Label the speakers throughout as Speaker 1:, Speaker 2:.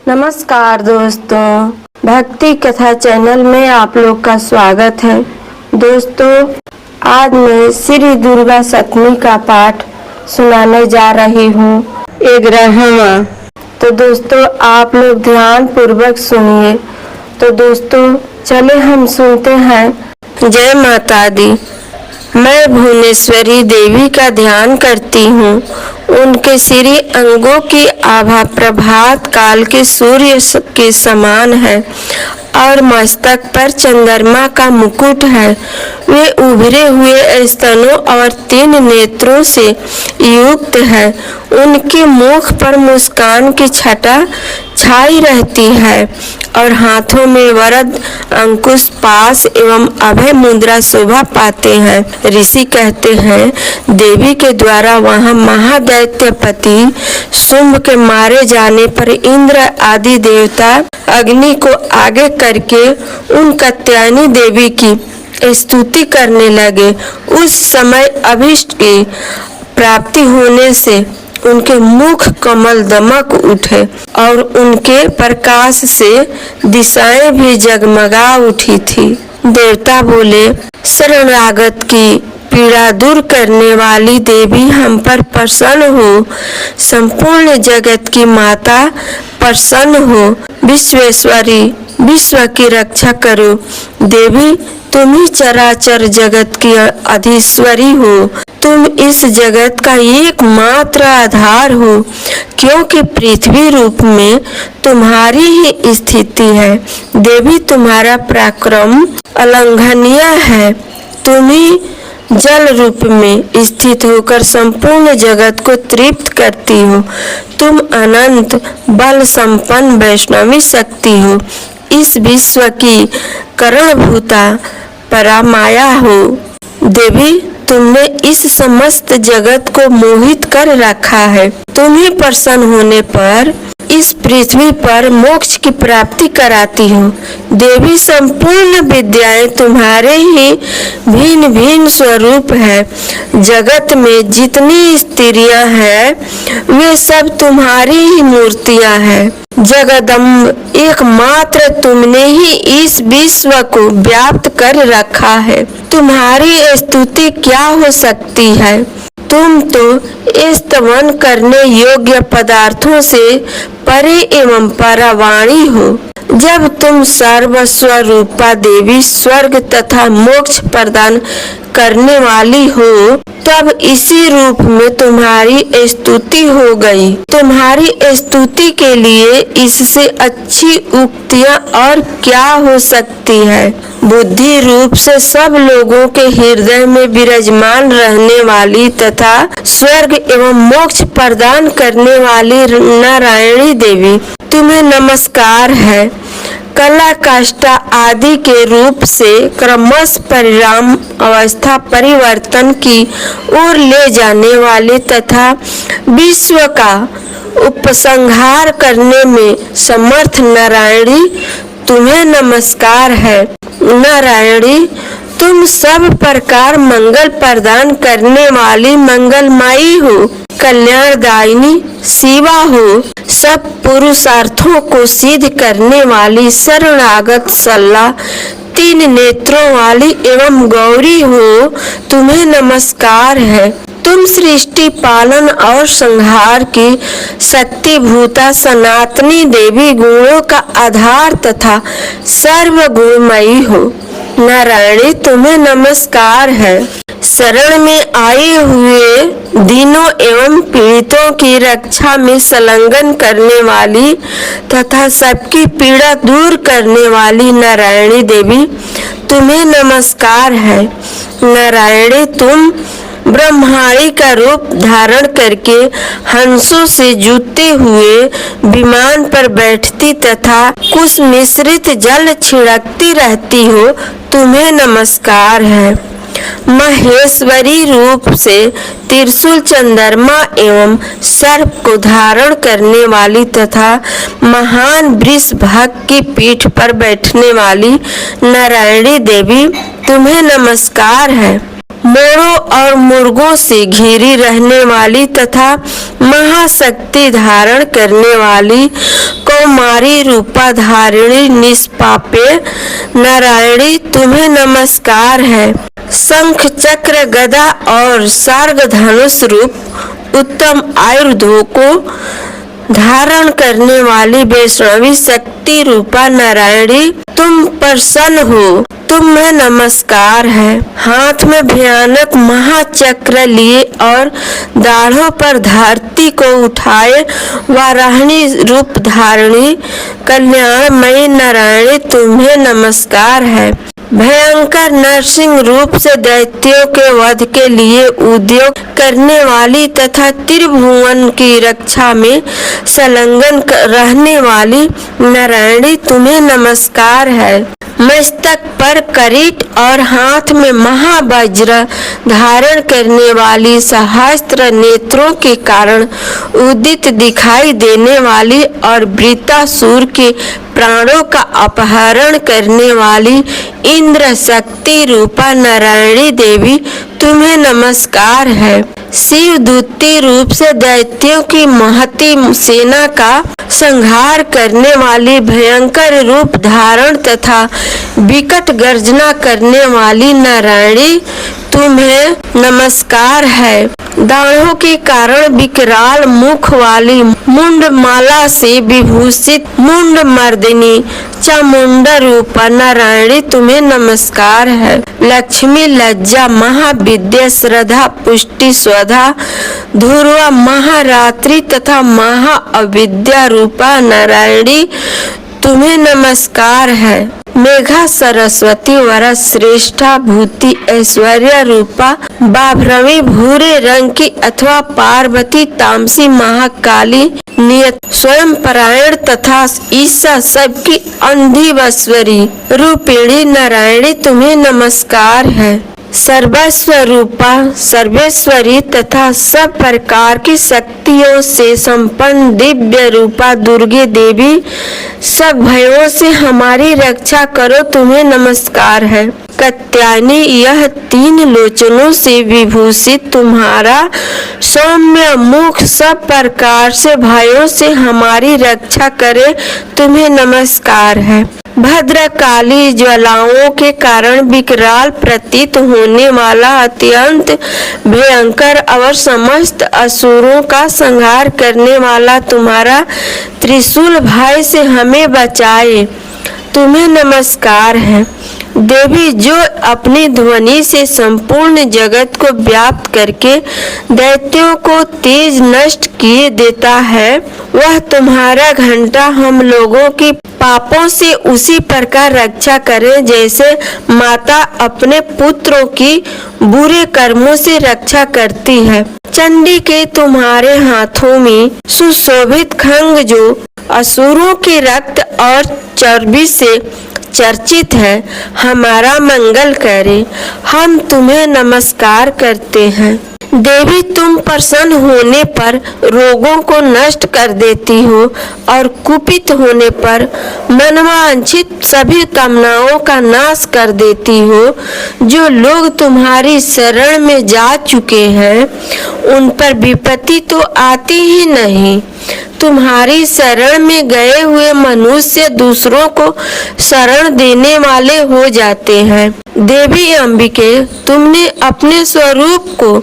Speaker 1: नमस्कार दोस्तों, भक्ति कथा चैनल में आप लोग का स्वागत है। दोस्तों, आज मैं श्री दुर्गा सप्तमी का पाठ सुनाने जा रही हूँ। 11वां। तो दोस्तों, आप लोग ध्यान पूर्वक सुनिए। तो दोस्तों, चले हम सुनते हैं। जय माता दी। मैं भुवनेश्वरी देवी का ध्यान करती हूँ। उनके श्री अंगों की आभा प्रभात काल के सूर्य के समान है और मस्तक पर चंद्रमा का मुकुट है। वे उभरे हुए स्तनों और 3 नेत्रों से युक्त है। उनके मुख पर मुस्कान की छटा छाई रहती है और हाथों में वरद अंकुश पास एवं अभय मुद्रा शोभा पाते हैं। ऋषि कहते हैं, देवी के द्वारा वहां महादैत्यपति शुंभ के मारे जाने पर इंद्र आदि देवता अग्नि को आगे करके उन कात्यायनी देवी की स्तुति करने लगे। उस समय अभीष्ट की प्राप्ति होने से उनके मुख कमल दमक उठे और उनके प्रकाश से दिशाएं भी जगमगा उठी थी। देवता बोले, शरणागत की पीड़ा दूर करने वाली देवी हम पर प्रसन्न हो। संपूर्ण जगत की माता प्रसन्न हो। विश्वेश्वरी, विश्व की रक्षा करो। देवी, तुम ही चराचर जगत की अधीश्वरी हो। तुम इस जगत का एकमात्र आधार हो, क्योंकि पृथ्वी रूप में तुम्हारी ही स्थिति है। देवी, तुम्हारा पराक्रम अलंघनीय है। तुम ही जल रूप में स्थित होकर संपूर्ण जगत को तृप्त करती हो। तुम अनंत बल संपन्न वैष्णवी शक्ति हो। इस विश्व की करणभूता परामाया हो। देवी, तुमने इस समस्त जगत को मोहित कर रखा है। तुम्हें प्रसन्न होने पर इस पृथ्वी पर मोक्ष की प्राप्ति कराती हो। देवी, संपूर्ण विद्याएं तुम्हारे ही भिन्न भिन्न स्वरूप है। जगत में जितनी स्त्रियां हैं वे सब तुम्हारी ही मूर्तियां हैं। जगदम्ब, एकमात्र तुमने ही इस विश्व को व्याप्त कर रखा है। तुम्हारी स्तुति क्या हो सकती है। तुम तो स्तवन करने योग्य पदार्थों से परे एवं परावाणी हो। जब तुम सर्वस्वरूपा देवी स्वर्ग तथा मोक्ष प्रदान करने वाली हो, तब इसी रूप में तुम्हारी स्तुति हो गई। तुम्हारी स्तुति के लिए इससे अच्छी उक्तियां और क्या हो सकती है। बुद्धि रूप से सब लोगों के हृदय में विराजमान रहने वाली तथा स्वर्ग एवं मोक्ष प्रदान करने वाली नारायणी देवी, तुम्हें नमस्कार है। कला काष्ठा आदि के रूप से क्रमश परिणाम अवस्था परिवर्तन की ओर ले जाने वाले तथा विश्व का उपसंहार करने में समर्थ नारायणी, तुम्हें नमस्कार है। नारायणी, तुम सब प्रकार मंगल प्रदान करने वाली मंगलमयी हो। कल्याणदायिनी शिवा हो। सब पुरुषार्थों को सिद्ध करने वाली शरणागत सल्ला 3 नेत्रों वाली एवं गौरी हो। तुम्हें नमस्कार है। तुम सृष्टि पालन और संहार की शक्तिभूता सनातनी देवी, गुणों का आधार तथा सर्वगुणमयी हो। नारायणी, तुम्हें नमस्कार है। शरण में आए हुए दीनों एवं पीड़ितों की रक्षा में संलग्न करने वाली तथा सबकी पीड़ा दूर करने वाली नारायणी देवी, तुम्हें नमस्कार है। नारायणी, तुम ब्रह्माणी का रूप धारण करके हंसों से जूते हुए विमान पर बैठती तथा कुश मिश्रित जल छिड़कती रहती हो। तुम्हें नमस्कार है। महेश्वरी रूप से त्रिशूल, चंद्रमा एवं सर्प को धारण करने वाली तथा महान वृषभाग की पीठ पर बैठने वाली नारायणी देवी, तुम्हें नमस्कार है। मोरों और मुर्गों से घिरी रहने वाली तथा महाशक्ति धारण करने वाली कौमारी रूपा धारिणी निष्पापे नारायणी तुम्हें नमस्कार है। शंख चक्र गदा और सार्ग धनुष रूप उत्तम आयुधों को धारण करने वाली वैष्णवी शक्ति रूपा नारायणी तुम प्रसन्न हो, तुम्हें नमस्कार है। हाथ में भयानक महाचक्र लिए और दाढ़ों पर धरती को उठाए वाराहिणी रूप धारणी कल्याणमयी नारायणी तुम्हें नमस्कार है। भयंकर नरसिंह रूप से दैत्यों के वध के लिए उद्योग करने वाली तथा त्रिभुवन की रक्षा में संलग्न रहने वाली नारायणी तुम्हें नमस्कार है। मस्तक पर किरीट और हाथ में महावज्र धारण करने वाली सहस्त्र नेत्रों के कारण उदित दिखाई देने वाली और वृत्तासुर के प्राणों का अपहरण करने वाली इंद्र शक्ति रूपा नारायणी देवी तुम्हें नमस्कार है। शिव दूती रूप से दैत्यों की महती सेना का संहार करने वाली भयंकर रूप धारण तथा विकट गर्जना करने वाली नारायणी तुम्हें नमस्कार है। दाढ़ों के कारण विकराल मुख वाली मुंड माला से विभूषित मुंड मर्दिनी चामुंडा रूपा नारायणी तुम्हें नमस्कार है। लक्ष्मी लज्जा महाविद्या श्रद्धा पुष्टि स्वधा ध्रुवा महारात्रि तथा महा अविद्या रूपा नारायणी तुम्हें नमस्कार है। मेघा सरस्वती वरा श्रेष्ठा भूति ऐश्वर्य रूपा बाभ्रमी भूरे रंग की अथवा पार्वती तामसी महाकाली नियत स्वयं परायण तथा ईसा सबकी अंधिवस्वरी रूपिणी नारायणी तुम्हें नमस्कार है। सर्वस्वरूपा सर्वेश्वरी तथा सब प्रकार की शक्तियों से संपन्न दिव्य रूपा दुर्गे देवी सब भयों से हमारी रक्षा करो तुम्हें नमस्कार है। कात्यायनी यह तीन लोचनों से विभूषित तुम्हारा सौम्य मुख सब प्रकार से भयों से हमारी रक्षा करे तुम्हें नमस्कार है। भद्रकाली ज्वालाओं के कारण विकराल प्रतीत होने वाला अत्यंत भयंकर और समस्त असुरों का संहार करने वाला तुम्हारा त्रिशूल भय से हमें बचाए तुम्हें नमस्कार है। देवी जो अपनी ध्वनि से संपूर्ण जगत को व्याप्त करके दैत्यों को तेज नष्ट किए देता है, वह तुम्हारा घंटा हम लोगों की पापों से उसी प्रकार रक्षा करे जैसे माता अपने पुत्रों की बुरे कर्मों से रक्षा करती है। चंडी के तुम्हारे हाथों में सुशोभित खंग जो असुरों के रक्त और चर्बी से चर्चित है, हमारा मंगल करे, हम तुम्हें नमस्कार करते हैं। देवी तुम प्रसन्न होने पर रोगों को नष्ट कर देती हो और कुपित होने पर मनवांछित सभी कामनाओं का नाश कर देती हो। जो लोग तुम्हारी शरण में जा चुके हैं उन पर विपत्ति तो आती ही नहीं। तुम्हारी शरण में गए हुए मनुष्य दूसरों को शरण देने वाले हो जाते हैं। देवी अंबिके, तुमने अपने स्वरूप को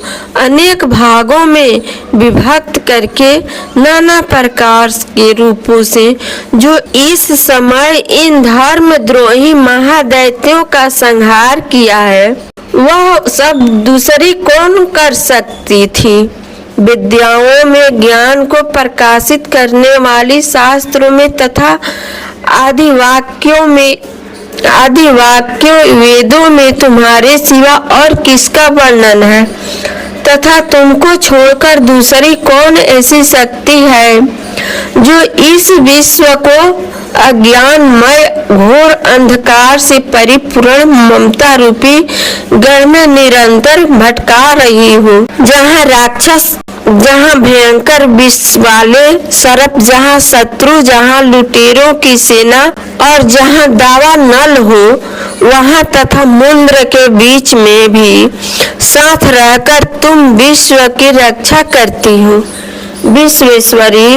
Speaker 1: अनेक भागों में विभक्त करके नाना प्रकार के रूपों से जो इस समय इन धर्मद्रोही महादैत्यों का संहार किया है, वह सब दूसरी कौन कर सकती थी। विद्याओं में ज्ञान को प्रकाशित करने वाली शास्त्रों में तथा आदि वाक्यों वेदों में तुम्हारे सिवा और किसका वर्णन है, तथा तुमको छोड़कर दूसरी कौन ऐसी शक्ति है जो इस विश्व को अज्ञानमय घोर अंधकार से परिपूर्ण ममता रूपी गढ़ में निरंतर भटका रही हो। जहाँ राक्षस, जहाँ भयंकर विष वाले सर्प, जहाँ शत्रु, जहाँ लुटेरों की सेना और जहाँ दावा नल हो, वहाँ तथा मुंद्र के बीच में भी साथ रहकर तुम विश्व की रक्षा करती हो। विश्वेश्वरी,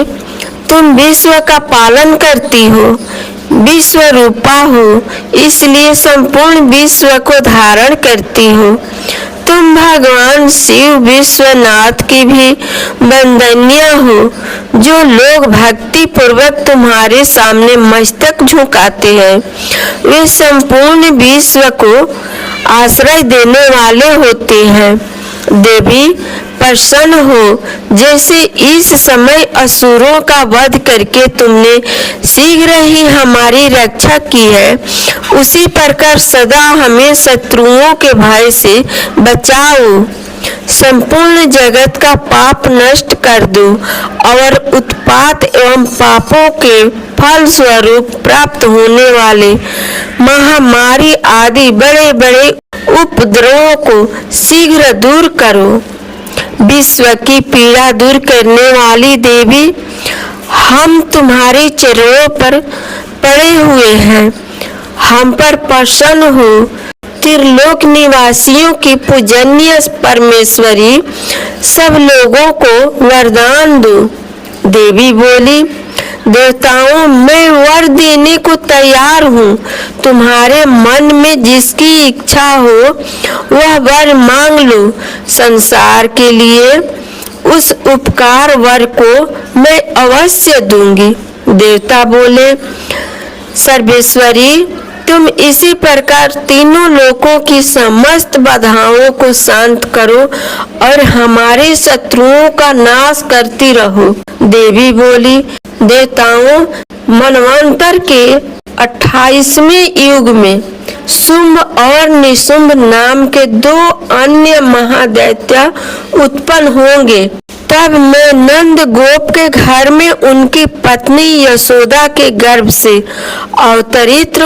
Speaker 1: तुम विश्व का पालन करती हो, विश्व रूपा हो, इसलिए संपूर्ण विश्व को धारण करती हो। तुम भगवान शिव विश्वनाथ की भी वंदनीय हो, जो लोग भक्ति पूर्वक तुम्हारे सामने मस्तक झुकाते हैं। वे संपूर्ण विश्व को आश्रय देने वाले होते हैं। देवी प्रसन्न हो, जैसे इस समय असुरों का वध करके तुमने शीघ्र ही हमारी रक्षा की है, उसी प्रकार सदा हमें शत्रुओं के भय से बचाओ। संपूर्ण जगत का पाप नष्ट कर दो और उत्पात एवं पापों के फल स्वरूप प्राप्त होने वाले महामारी आदि बड़े बड़े उपद्रवों को शीघ्र दूर करो। विश्व की पीड़ा दूर करने वाली देवी, हम तुम्हारे चरणों पर पड़े हुए हैं, हम पर प्रसन्न हो। त्रिलोक निवासियों की पूजनीय परमेश्वरी, सब लोगों को वरदान दो। देवी बोली, देवताओं, मैं वर देने को तैयार हूँ। तुम्हारे मन में जिसकी इच्छा हो वह वर मांग लो। संसार के लिए उस उपकार वर को मैं अवश्य दूंगी। देवता बोले, सर्वेश्वरी, तुम इसी प्रकार तीनों लोकों की समस्त बाधाओं को शांत करो और हमारे शत्रुओं का नाश करती रहो। देवी बोली, देवताओं, मनवंतर के 28वें युग में शुंभ और निशुंभ नाम के 2 अन्य महादैत्य उत्पन्न होंगे। तब मैं नंद गोप के घर में उनकी पत्नी यशोदा के गर्भ से अवतरित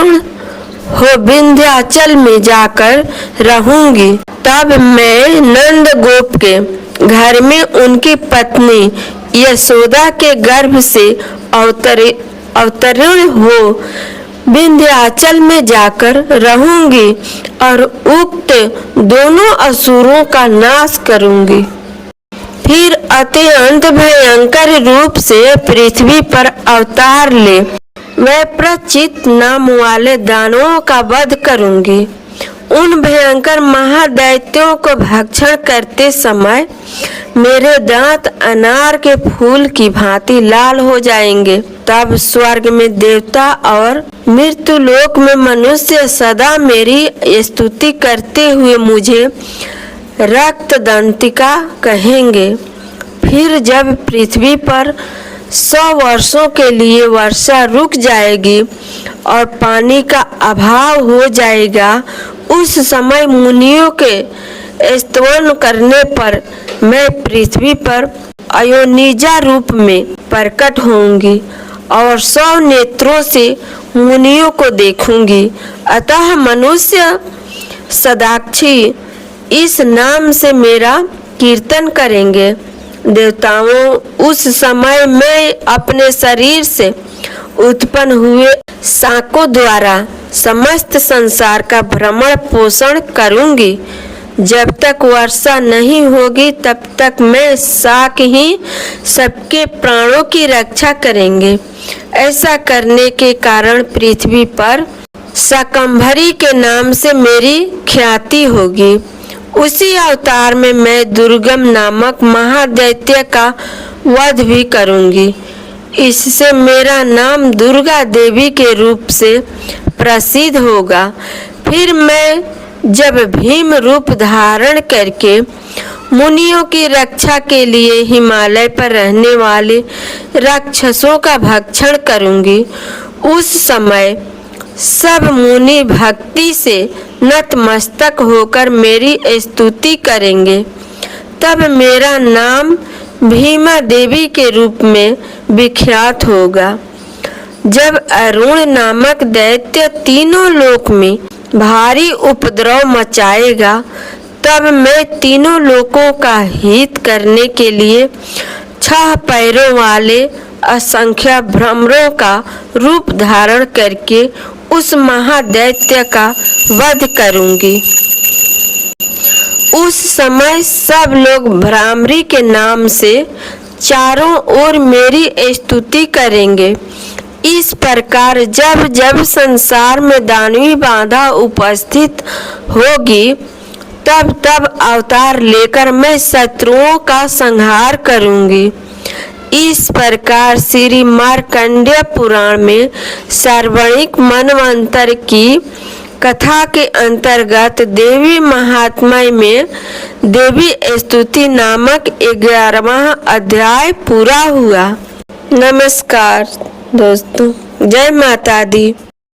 Speaker 1: हो विंध्याचल में जाकर रहूंगी। तब मैं नंद गोप के घर में उनकी पत्नी यशोदा के गर्भ से अवतरण हो विंध्याचल में जाकर रहूंगी और उक्त दोनों असुरों का नाश करूंगी। फिर अत्यंत भयंकर रूप से पृथ्वी पर अवतार ले मैं प्रचित नाम वाले दानवों का वध करूंगी। उन भयंकर महादैत्यों को भक्षण करते समय मेरे दांत अनार के फूल की भांति लाल हो जाएंगे। तब स्वर्ग में देवता और मृत्यु लोक में मनुष्य सदा मेरी स्तुति करते हुए मुझे रक्तदंतिका कहेंगे। फिर जब पृथ्वी पर 100 वर्षों के लिए वर्षा रुक जाएगी और पानी का अभाव हो जाएगा, उस समय मुनियों के स्तवन करने पर मैं पृथ्वी पर अयोनिजा रूप में प्रकट होंगी और 100 नेत्रों से मुनियों को देखूंगी। अतः मनुष्य सदाक्षी इस नाम से मेरा कीर्तन करेंगे। देवताओं, उस समय मैं अपने शरीर से उत्पन्न हुए शाकों द्वारा समस्त संसार का भ्रमण पोषण करूंगी। जब तक वर्षा नहीं होगी तब तक मैं शाक ही सबके प्राणों की रक्षा करेंगे। ऐसा करने के कारण पृथ्वी पर शाकंभरी के नाम से मेरी ख्याति होगी। उसी अवतार में मैं दुर्गम नामक महादैत्य का वध भी करूंगी। इससे मेरा नाम दुर्गा देवी के रूप से प्रसिद्ध होगा। फिर मैं जब भीम रूप धारण करके मुनियों की रक्षा के लिए हिमालय पर रहने वाले राक्षसों का भक्षण करूंगी, उस समय सब मुनि भक्ति से नतमस्तक होकर मेरी स्तुति करेंगे। तब मेरा नाम भीमा देवी के रूप में विख्यात होगा। जब अरुण नामक दैत्य तीनों लोक में भारी उपद्रव मचाएगा, तब मैं तीनों लोकों का हित करने के लिए 6 पैरों वाले असंख्य भ्रमरों का रूप धारण करके उस महादैत्य का वध करूंगी। उस समय सब लोग भ्रामरी के नाम से चारों ओर मेरी स्तुति करेंगे। इस प्रकार जब जब संसार में दानवी बाधा उपस्थित होगी, तब तब अवतार लेकर मैं शत्रुओं का संहार करूंगी। इस प्रकार श्री मार्कंडेय पुराण में सार्वणिक मनवंतर की कथा के अंतर्गत देवी महात्म्य में देवी स्तुति नामक 11वां अध्याय पूरा हुआ। नमस्कार दोस्तों, जय माता दी।